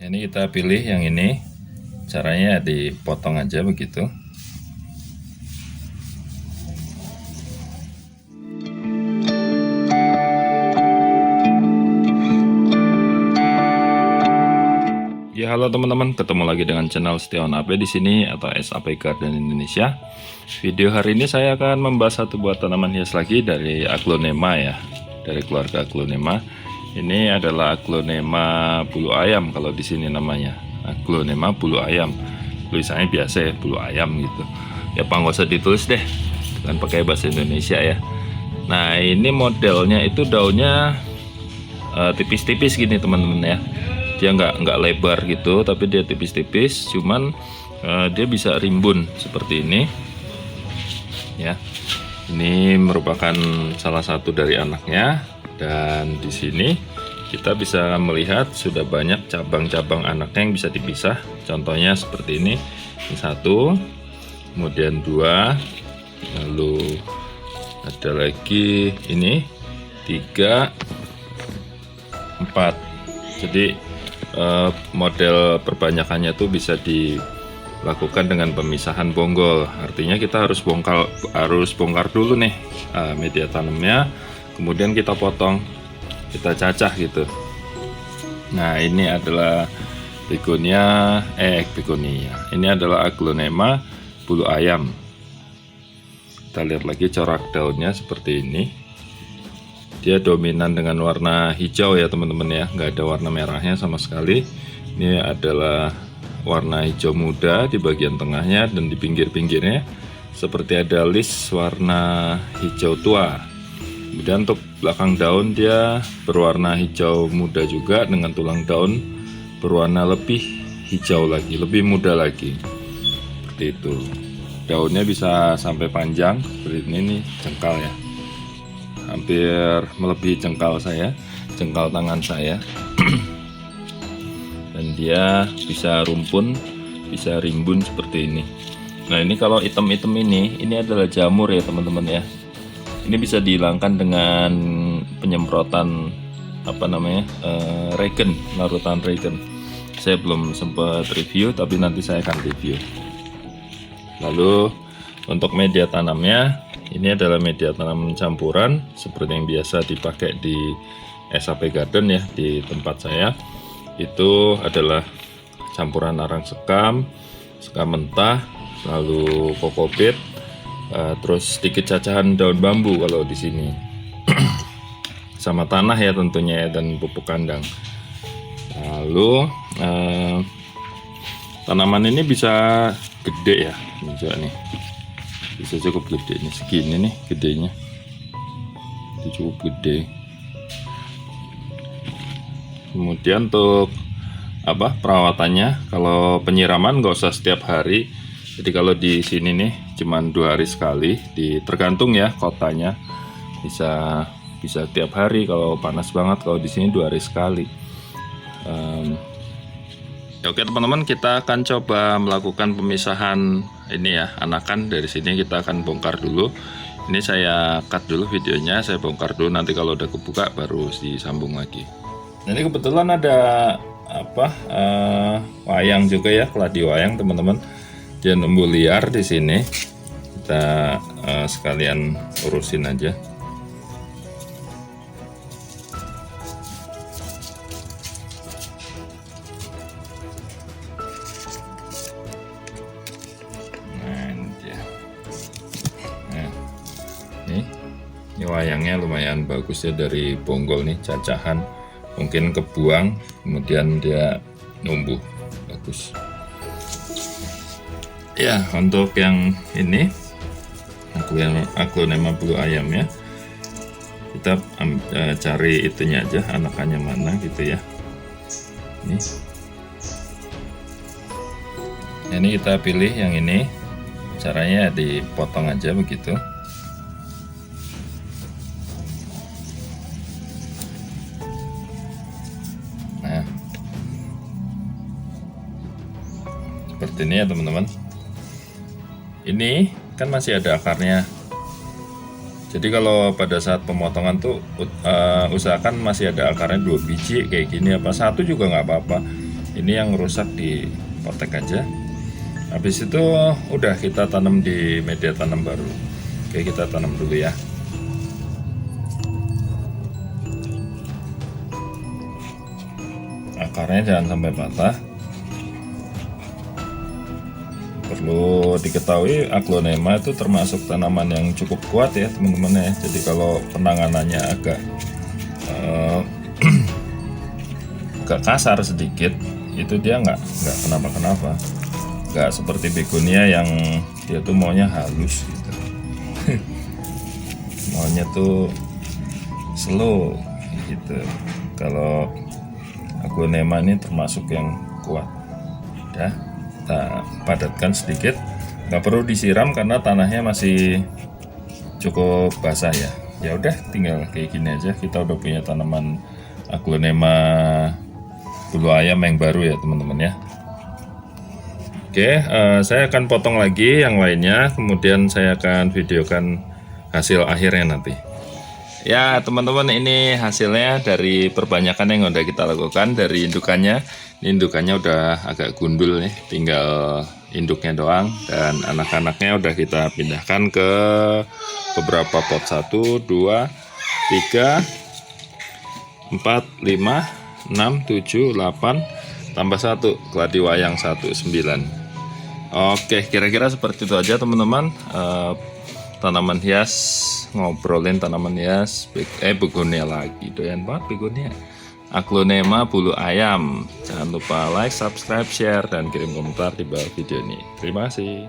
Ini kita pilih yang ini, caranya dipotong aja begitu. Ya, halo teman-teman, ketemu lagi dengan channel Setiawan AP di sini atau SAP Garden Indonesia. Video hari ini saya akan membahas satu buah tanaman hias lagi dari Aglonema ya, dari keluarga Aglonema. Ini adalah Aglonema bulu ayam kalau di sini namanya. Aglonema bulu ayam. Tulisannya biasa ya, bulu ayam gitu. Ya Pak, nggak usah ditulis deh, kan pakai bahasa Indonesia ya. Nah, ini modelnya itu daunnya tipis-tipis gini teman-teman ya. Dia nggak lebar gitu, tapi dia tipis-tipis. Cuman dia bisa rimbun seperti ini. Ya, ini merupakan salah satu dari anaknya. Dan di sini kita bisa melihat sudah banyak cabang-cabang anaknya yang bisa dipisah. Contohnya seperti ini. Ini satu, kemudian dua, lalu ada lagi ini 3, 4. Jadi model perbanyakannya tuh bisa dilakukan dengan pemisahan bonggol. Artinya kita harus bongkar dulu nih media tanamnya, kemudian kita potong, kita cacah gitu. Nah, ini adalah begonia. Ini adalah Aglonema bulu ayam. Kita lihat lagi corak daunnya seperti ini. Dia dominan dengan warna hijau ya teman-teman ya, nggak ada warna merahnya sama sekali. Ini adalah warna hijau muda di bagian tengahnya, dan di pinggir-pinggirnya seperti ada list warna hijau tua. Kemudian untuk belakang daun dia berwarna hijau muda juga, dengan tulang daun berwarna lebih hijau lagi, lebih muda lagi. Seperti itu. Daunnya bisa sampai panjang seperti ini nih, jengkal ya. Hampir melebihi jengkal tangan saya. Dan dia bisa rumpun, bisa rimbun seperti ini. Nah, ini kalau item-item ini adalah jamur ya teman-teman ya. Ini bisa dihilangkan dengan penyemprotan regen, larutan regen. Saya belum sempat review, tapi nanti saya akan review. Lalu untuk media tanamnya, ini adalah media tanam campuran seperti yang biasa dipakai di SAP Garden ya, di tempat saya. Itu adalah campuran arang sekam mentah, lalu kokopit, terus sedikit cacahan daun bambu kalau di sini. Sama tanah ya tentunya ya, dan pupuk kandang. Lalu tanaman ini bisa gede ya, ini juga nih. Bisa cukup gede nih, segini nih gedenya. Itu cukup gede. Kemudian untuk perawatannya, kalau penyiraman nggak usah setiap hari. Jadi kalau di sini nih cuman 2 hari sekali, tergantung ya kotanya. Bisa tiap hari kalau panas banget. Kalau di sini 2 hari sekali. Oke teman-teman, kita akan coba melakukan pemisahan ini ya, anakan. Dari sini kita akan bongkar dulu. Ini saya cut dulu videonya, saya bongkar dulu, nanti kalau udah kebuka baru disambung lagi. Nah, ini kebetulan ada wayang juga ya, keladi wayang teman-teman. Dia numbuh liar di sini. Kita sekalian urusin aja. Ini wayangnya lumayan bagus ya, dari bonggol nih, cacahan mungkin kebuang, kemudian dia numbuh bagus ya. Untuk yang ini Aglonema bulu ayam ya, kita cari itunya aja, anakannya mana gitu ya. Ini kita pilih yang ini, caranya dipotong aja begitu. Nah, seperti ini ya teman-teman. Ini kan masih ada akarnya. Jadi kalau pada saat pemotongan tuh usahakan masih ada akarnya 2 biji kayak gini, apa 1 juga nggak apa-apa. Ini yang rusak di potek aja. Habis itu udah kita tanam di media tanam baru. Oke, kita tanam dulu ya. Akarnya jangan sampai patah. Perlu diketahui aglonema itu termasuk tanaman yang cukup kuat ya teman-teman ya. Jadi kalau penanganannya agak agak kasar sedikit, itu dia nggak kenapa-kenapa. Nggak seperti begonia yang dia tuh maunya halus gitu. Maunya tuh slow gitu. Kalau aglonema ini termasuk yang kuat. Udah, kita padatkan sedikit. Nggak perlu disiram karena tanahnya masih cukup basah ya. Ya udah, tinggal kayak gini aja. Kita udah punya tanaman aglonema bulu ayam yang baru ya teman-teman ya. Oke, saya akan potong lagi yang lainnya, kemudian saya akan videokan hasil akhirnya nanti. Ya teman-teman, ini hasilnya dari perbanyakan yang udah kita lakukan dari indukannya. Ini indukannya udah agak gundul nih, tinggal induknya doang, dan anak-anaknya udah kita pindahkan ke beberapa pot. 1, 2, 3, 4, 5, 6, 7, 8, tambah 1, keladi wayang 1, 9. Oke, kira-kira seperti itu aja teman-teman. Tanaman hias, ngobrolin tanaman hias. Begonia lagi, doyan banget begonia. Aglonema bulu ayam. Jangan lupa like, subscribe, share, dan kirim komentar di bawah video ini. Terima kasih.